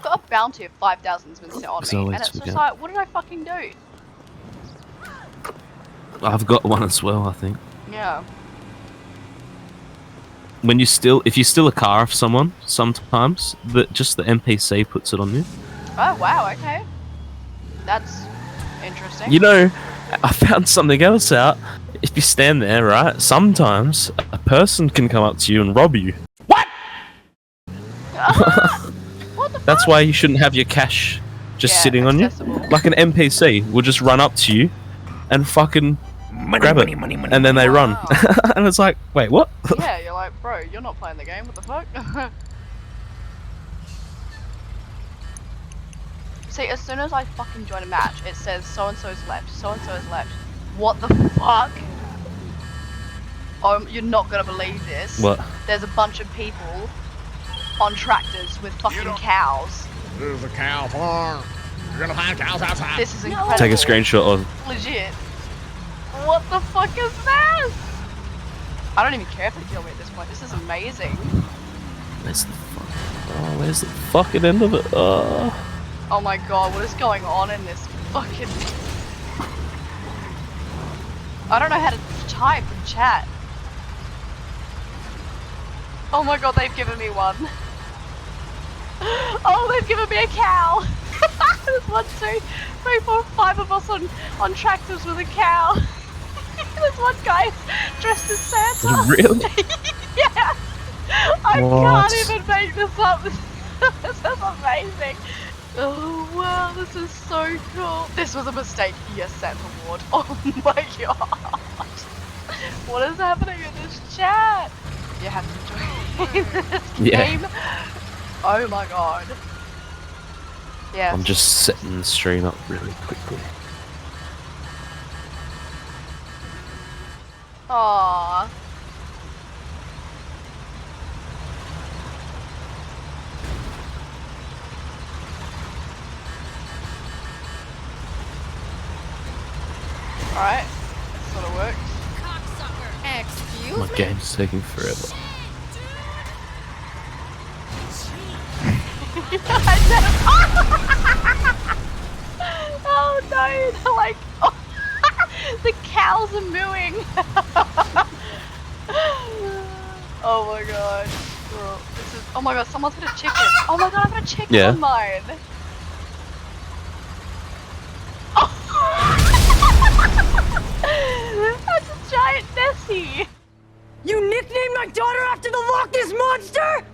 got a bounty of 5,000's been set on me, and it's just like, what did I fucking do? I've got one as well, I think. Yeah. When if you steal a car off someone, sometimes just the NPC puts it on you. Oh wow, okay. That's interesting. You know, I found something else out. If you stand there, right, sometimes a person can come up to you and rob you. What? What the That's fuck? why you shouldn't have your cash just sitting on you. Like an NPC will just run up to you and fucking grab it, and then they run. And it's like, wait, what? Yeah, you're like, bro, you're not playing the game, what the fuck? See, as soon as I fucking join a match, it says so-and-so's left, so-and-so's left. What the fuck? Oh, you're not gonna believe this. What? There's a bunch of people on tractors with fucking cows. There's a cow farm. You're gonna find cows outside. This is incredible. Take a screenshot of. Legit. What the fuck is this? I don't even care if they kill me at this point. This is amazing. Where's the fuck? Oh, where's the fucking end of it? Oh my god, what is going on in this fucking... I don't know how to type in chat. Oh my god, they've given me one. Oh, they've given me a cow. There's 1, 2, 3, 4, 5 of us on tractors with a cow. There's one guy dressed as Santa. Really? Yeah. I What? can't even make this up. This is amazing. Oh wow, this is so cool. This was a mistake. Yes, Santa Ward. Oh my god. What is happening in this chat? You have to join this game. Oh my god. Yeah. I'm just setting the stream up really quickly. Aww. Alright, that sort of works. Cocksucker. Excuse My me? game's taking forever. Oh no, they're like, oh, the cows are mooing. Oh my god. This is, oh my god, someone's got a chicken. Oh my god, I've got a chicken on mine. Oh. That's a giant Nessie. You nicknamed my daughter after the Loch Ness Monster?